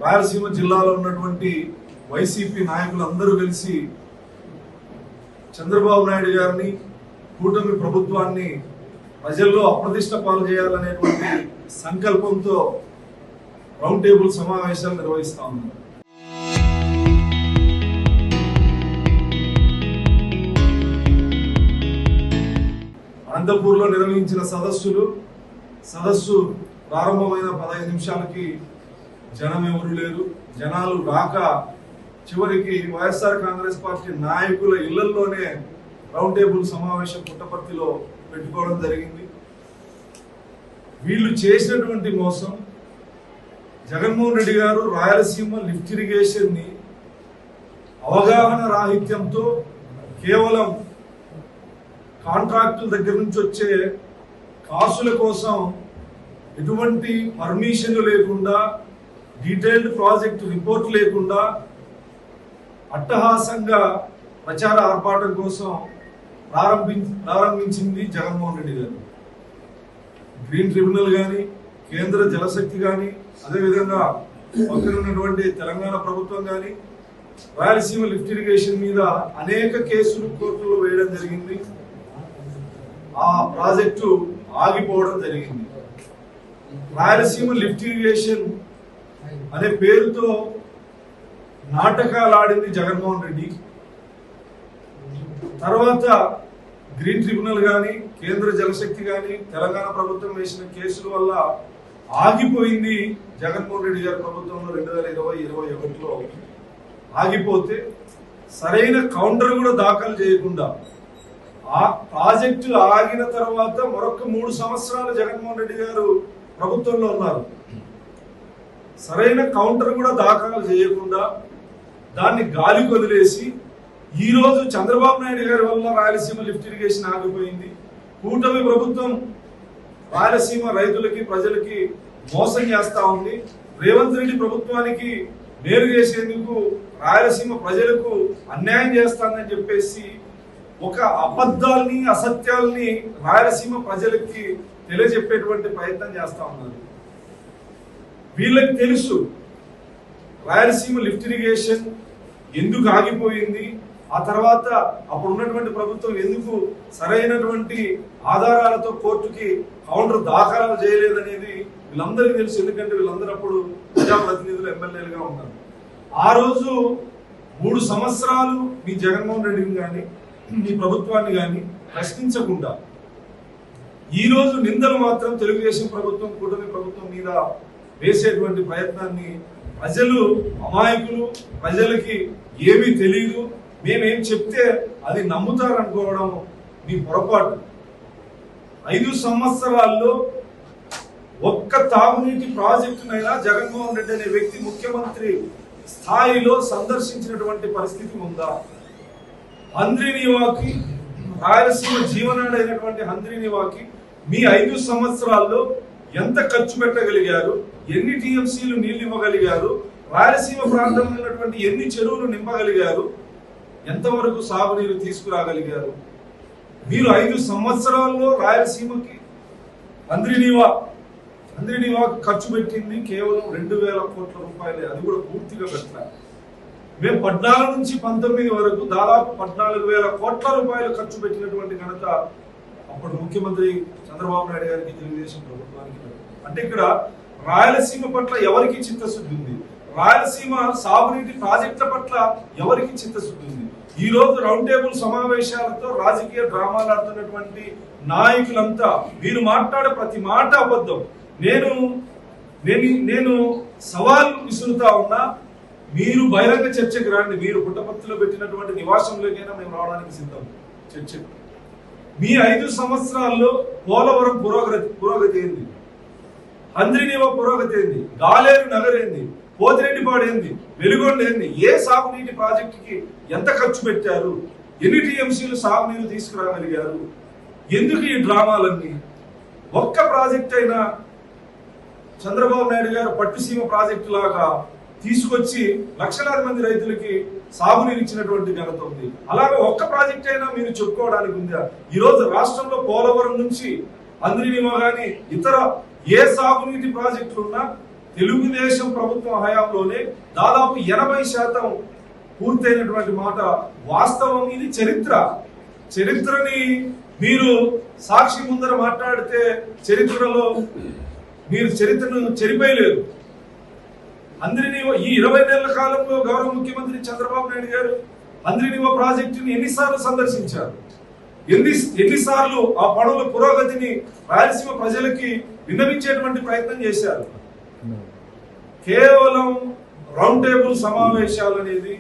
రాయలసీమ జిల్లాలో ఉన్నటువంటి వైసీపీ నాయకులందరూ కలిసి చంద్రబాబు నాయుడు గారిని, కూటమి ప్రభుత్వాన్ని ప్రజల్లో అప్రతిష్ట పాలు చేయాలనేటువంటి సంకల్పంతో రౌండ్ టేబుల్ సమావేశాలు నిర్వహిస్తా ఉన్నారు. అనంతపూర్లో నిర్వహించిన సదస్సు ప్రారంభమైన 15 నిమిషాలకి జనం ఎవరు లేరు. జనాలు రాక చివరికి వైఎస్ఆర్ కాంగ్రెస్ పార్టీ నాయకుల ఇళ్లలోనే రౌండ్ టేబుల్ సమావేశం పుట్టపర్తిలో పెట్టుకోవడం జరిగింది. వీళ్ళు చేసినటువంటి మోసం, జగన్మోహన్ రెడ్డి గారు రాయలసీమ లిఫ్ట్ ఇరిగేషన్ ని అవగాహన రాహిత్యంతో కేవలం కాంట్రాక్టుల దగ్గర నుంచి వచ్చే కాసుల కోసం ఎటువంటి పర్మిషన్లు లేకుండా, డీటెయిల్డ్ ప్రాజెక్ట్ రిపోర్ట్ లేకుండా అట్టహాసంగా ప్రచార ఆర్భాటం కోసం ప్రారంభించింది జగన్మోహన్ రెడ్డి గారు. గ్రీన్ ట్రిబ్యునల్ కానీ, కేంద్ర జలశక్తి కానీ, అదేవిధంగా పక్కన ఉన్నటువంటి తెలంగాణ ప్రభుత్వం కానీ రాయలసీమ లిఫ్ట్ ఇరిగేషన్ మీద అనేక కేసులు కోర్టులో వేయడం జరిగింది. ఆ ప్రాజెక్టు ఆగిపోవడం జరిగింది. రాయలసీమ లిఫ్ట్ ఇరిగేషన్ అనే పేరుతో నాటకాలు ఆడింది జగన్మోహన్ రెడ్డి. తర్వాత గ్రీన్ ట్రిబ్యునల్ కానీ, కేంద్ర జలశక్తి కానీ, తెలంగాణ ప్రభుత్వం వేసిన కేసుల వల్ల ఆగిపోయింది. జగన్మోహన్ రెడ్డి గారి ప్రభుత్వంలో 2020-21లో ఆగిపోతే సరైన కౌంటర్ కూడా దాఖలు చేయకుండా ఆ ప్రాజెక్టు ఆగిన తర్వాత మరొక 3 సంవత్సరాలు జగన్మోహన్ రెడ్డి గారు ప్రభుత్వంలో ఉన్నారు. సరైన కౌంటర్ కూడా దాఖలు చేయకుండా దాన్ని గాలి కొదిలేసి ఈ రోజు చంద్రబాబు నాయుడు గారి వల్ల రాయలసీమ లిఫ్ట్ ఇరిగేషన్ ఆగిపోయింది. కూటమి ప్రభుత్వం రాయలసీమ రైతులకి, ప్రజలకి మోసం చేస్తా ఉంది. రేవంత్ రెడ్డి ప్రభుత్వానికి మేలు చేసేందుకు రాయలసీమ ప్రజలకు అన్యాయం చేస్తానని చెప్పేసి ఒక అబద్ధాలని, అసత్యాల్ని రాయలసీమ ప్రజలకి తెలియజెప్పేటువంటి ప్రయత్నం చేస్తా ఉన్నారు. వీళ్ళకి తెలుసు రాయలసీమ లిఫ్ట్ ఇరిగేషన్ ఎందుకు ఆగిపోయింది, ఆ తర్వాత అప్పుడు ఉన్నటువంటి ప్రభుత్వం ఎందుకు సరైనటువంటి ఆధారాలతో కోర్టుకి కౌంటర్ దాఖలు చేయలేదనేది వీళ్ళందరికీ తెలుసు. ఎందుకంటే వీళ్ళందరూ అప్పుడు ప్రజాప్రతినిధులు, ఎమ్మెల్యేలుగా ఉన్నారు. ఆ రోజు 3 సంవత్సరాలు మీ జగన్మోహన్ రెడ్డిని కానీ, మీ ప్రభుత్వాన్ని కానీ ప్రశ్నించకుండా ఈ రోజు నిందలు మాత్రం తెలుగుదేశం ప్రభుత్వం, కూటమి ప్రభుత్వం మీద వేసేటువంటి ప్రయత్నాన్ని ప్రజలు అమాయకులు, ప్రజలకి ఏమీ తెలియదు, మేమేం చెప్తే అది నమ్ముతారనుకోవడం మీ పొరపాటు. 5 సంవత్సరాల్లో ఒక్క తాగునీటి ప్రాజెక్టునైనా జగన్మోహన్ రెడ్డి అనే వ్యక్తి ముఖ్యమంత్రి స్థాయిలో సందర్శించినటువంటి పరిస్థితి ఉందా? హంద్రీనీవాకి, రాయలసీమ జీవనాడి అయినటువంటి హంద్రీనీవాకి మీ 5 సంవత్సరాల్లో ఎంత ఖర్చు పెట్టగలిగారు? ఎన్ని టీఎంసీలు నీళ్లు ఇవ్వగలిగారు? రాయలసీమ ప్రాంతంలో ఉన్నటువంటి ఎన్ని చెరువులు నింపగలిగారు? ఎంతవరకు సాగునీరు తీసుకురాగలిగారు? మీరు 5 సంవత్సరాల్లో రాయలసీమకి హంద్రీనీవా ఖర్చు పెట్టింది కేవలం 2,000 కోట్ల రూపాయలే. అది కూడా పూర్తిగా పెట్టారు. మేము 14 నుంచి 19 వరకు దాదాపు 14,000 కోట్ల రూపాయలు ఖర్చు పెట్టినటువంటి ఘనత అప్పుడు ముఖ్యమంత్రి చంద్రబాబు నాయుడు గారికి, తెలుగుదేశం ప్రభుత్వానికి. అంటే ఇక్కడ రాయలసీమ పట్ల ఎవరికి చిత్తశుద్ధి ఉంది? రాయలసీమ సాగునీటి ప్రాజెక్టుల పట్ల ఎవరికి చిత్తశుద్ధి ఉంది? ఈ రోజు రౌండ్ టేబుల్ సమావేశాలతో రాజకీయ డ్రామాలు ఆడుతున్నటువంటి నాయకులంతా మీరు మాట్లాడే ప్రతి మాట అబద్ధం. నేను సవాల్ విసురుతా ఉన్నా, మీరు బహిరంగ చర్చకు రండి. మీరు పుట్టపర్తిలో పెట్టినటువంటి నివాసంలోకైనా మేము రావడానికి సిద్ధం చర్చకు. మీ 5 సంవత్సరాల్లో పోలవరం పురోగతి ఏంది? హంద్రీనీవా పురోగతి ఏంది? గాలేరు నగర్ ఏంది? పోతిరెడ్డిపాడు ఏంది? వెలుగొండ ఏంది? ఏ సాగునీటి ప్రాజెక్టుకి ఎంత ఖర్చు పెట్టారు? ఎన్ని టీఎంసీలు సాగునీరు తీసుకురాగలిగారు? ఎందుకు ఈ డ్రామాలన్నీ? ఒక్క ప్రాజెక్ట్ అయినా చంద్రబాబు నాయుడు గారు పట్టుసీమ ప్రాజెక్టు లాగా తీసుకొచ్చి లక్షలాది మంది రైతులకి సాగునీరు ఇచ్చినటువంటి ఘనత ఉంది. అలాగే ఒక్క ప్రాజెక్ట్ అయినా మీరు చెప్పుకోవడానికి ఉందా? ఈ రోజు రాష్ట్రంలో పోలవరం నుంచి హంద్రీనీవా కానీ ఇతర ఏ సాగునీటి ప్రాజెక్టులు ఉన్నా తెలుగుదేశం ప్రభుత్వం హయాంలోనే దాదాపు 80% పూర్తయినటువంటి మాట వాస్తవం. ఇది చరిత్రని మీరు సాక్షి ముందర మాట్లాడితే చరిత్రలో మీరు చరిత్రను చెరిపేయలేరు. అందరినీ ఈ 20 నెలల కాలంలో గౌరవ ముఖ్యమంత్రి చంద్రబాబు నాయుడు గారు అందరినీ ప్రాజెక్టుని ఎన్నిసార్లు సందర్శించారు, ఎన్నిసార్లు ఆ పనుల పురోగతిని రాయలసీమ ప్రజలకి విన్నవించేటువంటి ప్రయత్నం చేశారు. కేవలం రౌండ్ టేబుల్ సమావేశాలు అనేది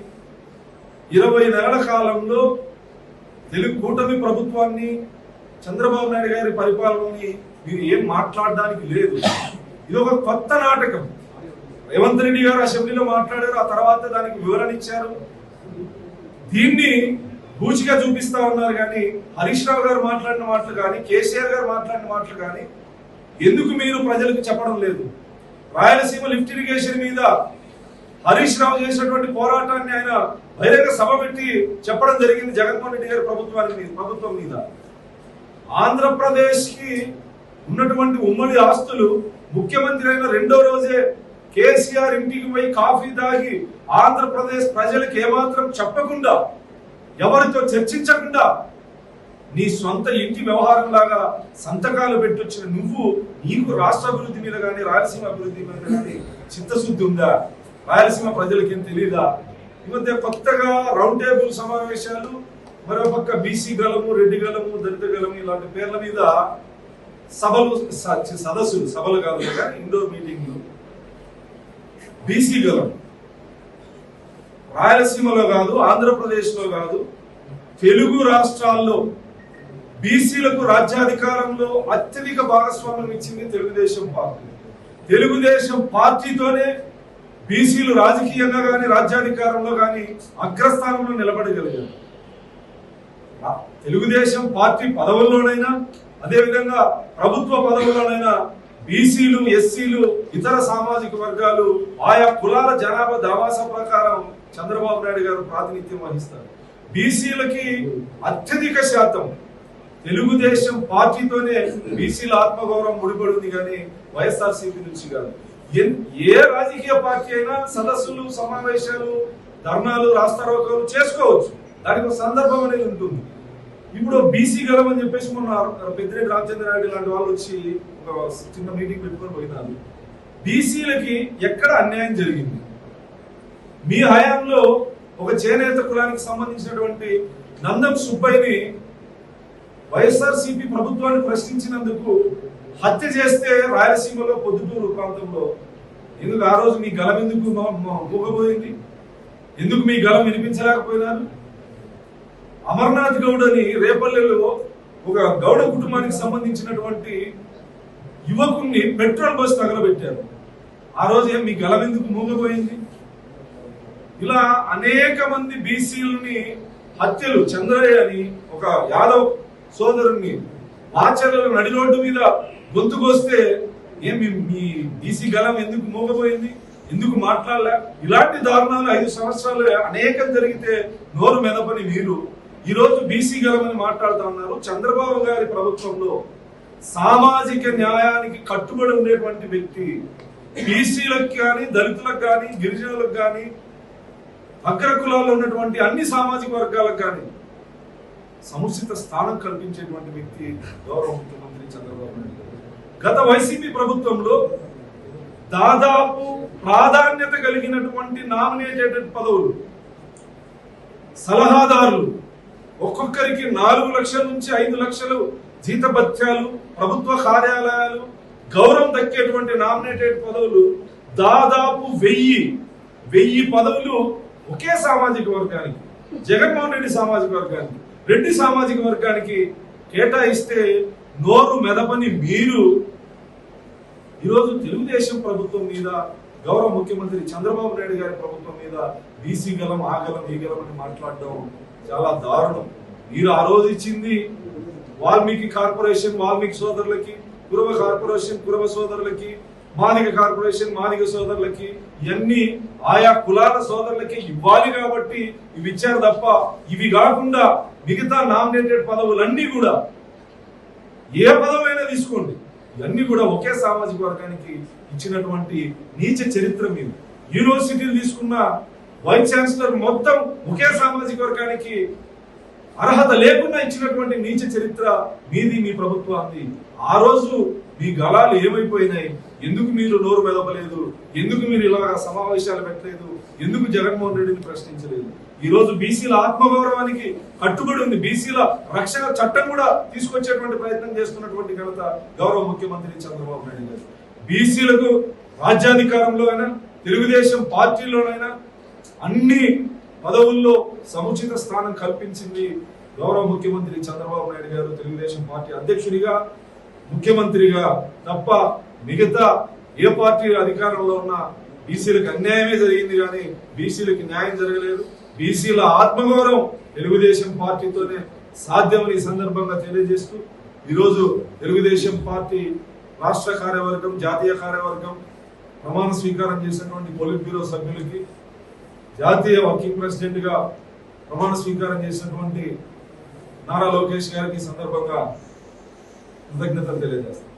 20 నెలల కాలంలో తెలుగు కూటమి ప్రభుత్వాన్ని చంద్రబాబు నాయుడు గారి పరిపాలనని మీరు ఏం మాట్లాడడానికి లేదు. ఇది ఒక కొత్త నాటకం. రేవంత్ రెడ్డి గారు అసెంబ్లీలో మాట్లాడారు, ఆ తర్వాత దానికి వివరణ ఇచ్చారు. దీన్ని పూచిగా చూపిస్తా ఉన్నారు. కానీ హరీష్ రావు గారు మాట్లాడిన మాటలు కానీ కేసీఆర్ గారు మాట్లాడిన మాటలు కానీ ఎందుకు మీరు ప్రజలకు చెప్పడం లేదు? రాయలసీమ లిఫ్ట్ ఇరిగేషన్ మీద హరీష్ రావు చేసినటువంటి పోరాటాన్ని ఆయన బహిరంగ సభ పెట్టి చెప్పడం జరిగింది జగన్మోహన్ రెడ్డి గారి ప్రభుత్వం మీద. ఆంధ్రప్రదేశ్ కి ఉన్నటువంటి ఉమ్మడి ఆస్తులు ముఖ్యమంత్రి అయిన రెండో రోజే కేసీఆర్ ఇంటికి పోయి కాఫీ తాగి ఆంధ్రప్రదేశ్ ప్రజలకు ఏమాత్రం చెప్పకుండా, ఎవరితో చర్చించకుండా నీ సొంత ఇంటి వ్యవహారం లాగా సంతకాలు పెట్టొచ్చిన నువ్వు, నీకు రాష్ట్ర అభివృద్ధి మీద కానీ రాయలసీమ అభివృద్ధి మీద కానీ చిత్తశుద్ధి ఉందా? రాయలసీమ ప్రజలకి ఏం తెలీదా? ఈ మధ్య కొత్తగా రౌండ్ టేబుల్ సమావేశాలు, మరో పక్క బీసీ గలము, రెడ్డి గలము, దళిత గలము ఇలాంటి పేర్ల మీద సభలు కాదు కానీ ఇండోర్ మీటింగ్లు. బీసీ గలం రాయలసీమలో కాదు, ఆంధ్రప్రదేశ్ లో కాదు, తెలుగు రాష్ట్రాల్లో బీసీలకు రాజ్యాధికారంలో అత్యధిక భాగస్వామ్యం ఇచ్చింది తెలుగుదేశం పార్టీ. తెలుగుదేశం పార్టీతోనే బీసీలు రాజకీయంగా కానీ రాజ్యాధికారంలో కానీ అగ్రస్థానంలో నిలబడగలిగారు. తెలుగుదేశం పార్టీ పదవుల్లోనైనా అదేవిధంగా ప్రభుత్వ పదవుల్లోనైనా బీసీలు, ఎస్సీలు, ఇతర సామాజిక వర్గాలు ఆయా కులాల జనాభా దావాస ప్రకారం చంద్రబాబు నాయుడు గారు ప్రాతినిధ్యం వహిస్తారు. బీసీలకి అత్యధిక శాతం తెలుగుదేశం పార్టీతోనే బీసీల ఆత్మగౌరవం ముడిపడింది కానీ వైఎస్ఆర్సీపీ నుంచి కాదు. ఏ రాజకీయ పార్టీ అయినా సదస్సులు, సమావేశాలు, ధర్నాలు, రాస్తారోకోలు చేసుకోవచ్చు. దానికి ఒక సందర్భం అనేది ఉంటుంది. ఇప్పుడు బీసీ గలం అని చెప్పేసి మొన్న పెద్దిరెడ్డి రామచంద్రారెడ్డి లాంటి వాళ్ళు వచ్చి ఒక చిన్న మీటింగ్ పెట్టుకొని పోయినారు. బీసీలకి ఎక్కడ అన్యాయం జరిగింది? మీ హయాంలో ఒక చేనేత కులానికి సంబంధించినటువంటి నందం సుబ్బయ్యని వైఎస్ఆర్సీపీ ప్రభుత్వాన్ని ప్రశ్నించినందుకు హత్య చేస్తే రాయలసీమలో పొద్దుటూరు ప్రాంతంలో ఎందుకు ఆ రోజు మీ గలం ఎందుకు మూగబోయింది? ఎందుకు మీ గలం వినిపించలేకపోయినారు? అమర్నాథ్ గౌడ్ అని రేపల్లెలో ఒక గౌడ కుటుంబానికి సంబంధించినటువంటి యువకుణ్ణి పెట్రోల్ బస్ తగలబెట్టారు. ఆ రోజు ఏం మీ గలం ఎందుకు మూగబోయింది? ఇలా అనేక మంది బీసీలని హత్యలు, చంద్రయ్య అని ఒక యాదవ్ సోదరుణ్ణి మాచర్ల నడి రోడ్డు మీద గొంతుకొస్తే ఏం మీ బీసీ గలం ఎందుకు మూగబోయింది? ఎందుకు మాట్లాడలే? ఇలాంటి దారుణాలు 5 సంవత్సరాలు అనేకం జరిగితే నోరు మెదపని మీరు ఈరోజు బీసీ గలమని మాట్లాడుతూ ఉన్నారు. చంద్రబాబు గారి ప్రభుత్వంలో సామాజిక న్యాయానికి కట్టుబడి ఉండేటువంటి వ్యక్తి బీసీలకు కానీ, దళితులకు కానీ, గిరిజనులకు కానీ, అగ్ర కులాల్లో ఉన్నటువంటి అన్ని సామాజిక వర్గాలకు కానీ సముచిత స్థానం కల్పించేటువంటి వ్యక్తి గౌరవ ముఖ్యమంత్రి చంద్రబాబు నాయుడు. గత వైసీపీ ప్రభుత్వంలో దాదాపు ప్రాధాన్యత కలిగినటువంటి నామినేటెడ్ పదవులు, సలహాదారులు ఒక్కొక్కరికి 4 లక్షల నుంచి 5 లక్షలు జీతభత్యాలు, ప్రభుత్వ కార్యాలయాలు, గౌరవం దక్కేటువంటి నామినేటెడ్ పదవులు దాదాపు 1000 పదవులు ఒకే సామాజిక వర్గానికి, జగన్మోహన్ రెడ్డి సామాజిక వర్గానికి, రెడ్డి సామాజిక వర్గానికి కేటాయిస్తే నోరు మెదపని మీరు ఈరోజు తెలుగుదేశం ప్రభుత్వం మీద, గౌరవ ముఖ్యమంత్రి చంద్రబాబు నాయుడు గారి ప్రభుత్వం మీద బీసీ గలం, ఆ గలం, ఈ గలం అని మాట్లాడడం చాలా దారుణం. మీరు ఆ రోజు ఇచ్చింది వాల్మీకి కార్పొరేషన్ వాల్మీకి సోదరులకి, కురవ కార్పొరేషన్ కురవ సోదరులకి, మాదిగ కార్పొరేషన్ మాదిగ సోదరులకి, ఇవన్నీ ఆయా కులాల సోదరులకి ఇవ్వాలి కాబట్టి ఇవి ఇచ్చారు తప్ప ఇవి కాకుండా మిగతా నామినేటెడ్ పదవులన్నీ కూడా ఏ పదవైనా తీసుకోండి, ఇవన్నీ కూడా ఒకే సామాజిక వర్గానికి ఇచ్చినటువంటి నీచ చరిత్ర మీద. యూనివర్సిటీలు తీసుకున్న వైస్ ఛాన్సలర్ మొత్తం ఒకే సామాజిక వర్గానికి అర్హత లేకుండా ఇచ్చినటువంటి నీచ చరిత్ర మీది, మీ ప్రభుత్వాన్ని. ఆ రోజు మీ గళాలు ఏమైపోయినాయి? ఎందుకు మీరు నోరు మెదపలేదు? ఎందుకు మీరు ఇలాగా సమావేశాలు పెట్టలేదు? ఎందుకు జగన్మోహన్ రెడ్డిని ప్రశ్నించలేదు? ఈ రోజు బీసీల ఆత్మగౌరవానికి కట్టుబడి ఉంది. బీసీల రక్షణ చట్టం కూడా తీసుకొచ్చేటువంటి ప్రయత్నం చేస్తున్నటువంటి ఘనత గౌరవ ముఖ్యమంత్రి చంద్రబాబు నాయుడు గారు. బీసీలకు రాజ్యాధికారంలో అయినా, తెలుగుదేశం పార్టీలోనైనా అన్ని పదవుల్లో సముచిత స్థానం కల్పించింది గౌరవ ముఖ్యమంత్రి చంద్రబాబు నాయుడు గారు. తెలుగుదేశం పార్టీ అధ్యక్షుడిగా, ముఖ్యమంత్రిగా తప్ప మిగతా ఏ పార్టీ అధికారంలో ఉన్నా బీసీలకు అన్యాయమే జరిగింది, కానీ బీసీలకు న్యాయం జరగలేదు. బీసీల ఆత్మగౌరవం తెలుగుదేశం పార్టీతోనే సాధ్యమని ఈ సందర్భంగా తెలియజేస్తూ, ఈరోజు తెలుగుదేశం పార్టీ రాష్ట్ర కార్యవర్గం, జాతీయ కార్యవర్గం ప్రమాణ స్వీకారం చేసినటువంటి పొలిట్ బ్యూరో సభ్యులకి, జాతీయ వర్కింగ్ ప్రెసిడెంట్ గా ప్రమాణ స్వీకారం చేసినటువంటి నారా లోకేష్ గారికి సందర్భంగా కృతజ్ఞతలు తెలియజేస్తాను.